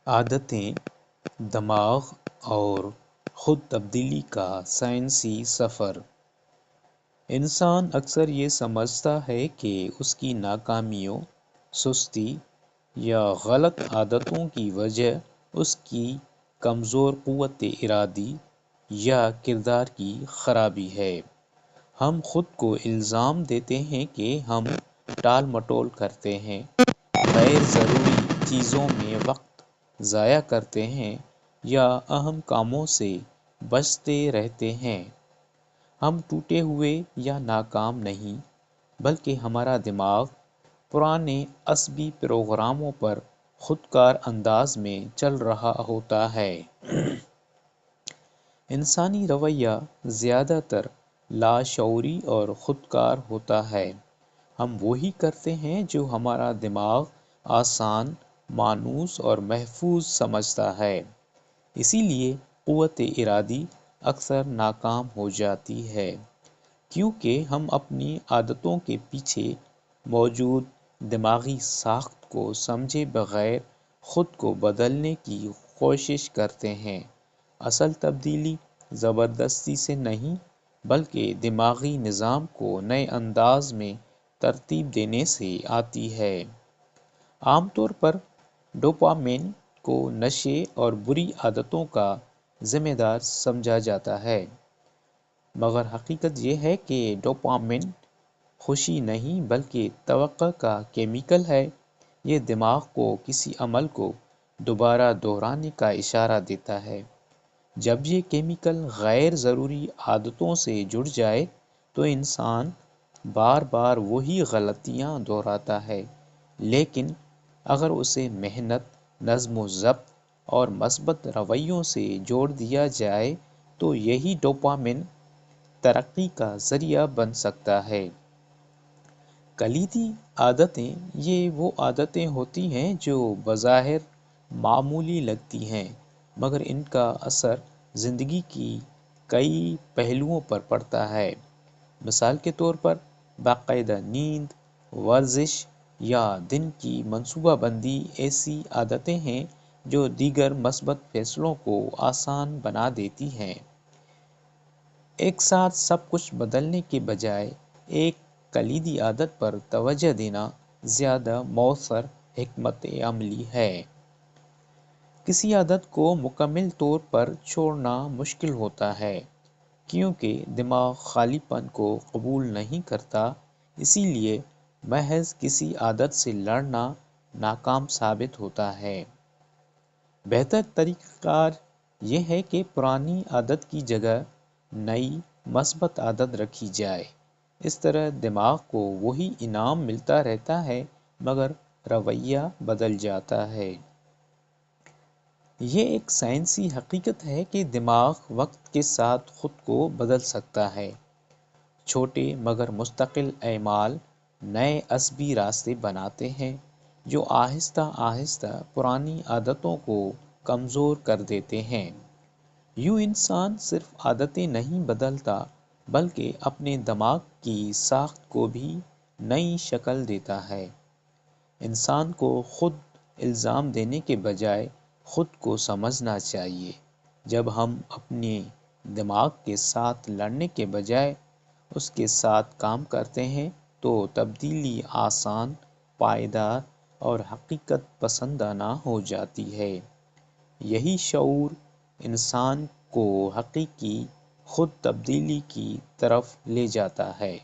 عادتیں، دماغ اور خود تبدیلی کا سائنسی سفر۔ انسان اکثر یہ سمجھتا ہے کہ اس کی ناکامیوں، سستی یا غلط عادتوں کی وجہ اس کی کمزور قوت ارادی یا کردار کی خرابی ہے۔ ہم خود کو الزام دیتے ہیں کہ ہم ٹال مٹول کرتے ہیں، غیر ضروری چیزوں میں وقت ضائع کرتے ہیں یا اہم کاموں سے بچتے رہتے ہیں۔ ہم ٹوٹے ہوئے یا ناکام نہیں، بلکہ ہمارا دماغ پرانے عصبی پروگراموں پر خودکار انداز میں چل رہا ہوتا ہے۔ انسانی رویہ زیادہ تر لاشعوری اور خودکار ہوتا ہے۔ ہم وہی کرتے ہیں جو ہمارا دماغ آسان، مانوس اور محفوظ سمجھتا ہے۔ اسی لیے قوت ارادی اکثر ناکام ہو جاتی ہے، کیونکہ ہم اپنی عادتوں کے پیچھے موجود دماغی ساخت کو سمجھے بغیر خود کو بدلنے کی کوشش کرتے ہیں۔ اصل تبدیلی زبردستی سے نہیں، بلکہ دماغی نظام کو نئے انداز میں ترتیب دینے سے آتی ہے۔ عام طور پر ڈوپامین کو نشے اور بری عادتوں کا ذمہ دار سمجھا جاتا ہے، مگر حقیقت یہ ہے کہ ڈوپامین خوشی نہیں بلکہ توقع کا کیمیکل ہے۔ یہ دماغ کو کسی عمل کو دوبارہ دہرانے کا اشارہ دیتا ہے۔ جب یہ کیمیکل غیر ضروری عادتوں سے جڑ جائے تو انسان بار بار وہی غلطیاں دہراتا ہے، لیکن اگر اسے محنت، نظم و ضبط اور مثبت رویوں سے جوڑ دیا جائے تو یہی ڈوپامین ترقی کا ذریعہ بن سکتا ہے۔ کلیدی عادتیں یہ وہ عادتیں ہوتی ہیں جو بظاہر معمولی لگتی ہیں، مگر ان کا اثر زندگی کی کئی پہلوؤں پر پڑتا ہے۔ مثال کے طور پر باقاعدہ نیند، ورزش یا دن کی منصوبہ بندی ایسی عادتیں ہیں جو دیگر مثبت فیصلوں کو آسان بنا دیتی ہیں۔ ایک ساتھ سب کچھ بدلنے کے بجائے ایک کلیدی عادت پر توجہ دینا زیادہ مؤثر حکمت عملی ہے۔ کسی عادت کو مکمل طور پر چھوڑنا مشکل ہوتا ہے، کیونکہ دماغ خالی پن کو قبول نہیں کرتا۔ اسی لیے محض کسی عادت سے لڑنا ناکام ثابت ہوتا ہے۔ بہتر طریقہ کار یہ ہے کہ پرانی عادت کی جگہ نئی مثبت عادت رکھی جائے۔ اس طرح دماغ کو وہی انعام ملتا رہتا ہے، مگر رویہ بدل جاتا ہے۔ یہ ایک سائنسی حقیقت ہے کہ دماغ وقت کے ساتھ خود کو بدل سکتا ہے۔ چھوٹے مگر مستقل اعمال نئے عصبی راستے بناتے ہیں جو آہستہ آہستہ پرانی عادتوں کو کمزور کر دیتے ہیں۔ یوں انسان صرف عادتیں نہیں بدلتا بلکہ اپنے دماغ کی ساخت کو بھی نئی شکل دیتا ہے۔ انسان کو خود الزام دینے کے بجائے خود کو سمجھنا چاہیے۔ جب ہم اپنے دماغ کے ساتھ لڑنے کے بجائے اس کے ساتھ کام کرتے ہیں تو تبدیلی آسان، پائیدار اور حقیقت پسندانہ ہو جاتی ہے۔ یہی شعور انسان کو حقیقی خود تبدیلی کی طرف لے جاتا ہے۔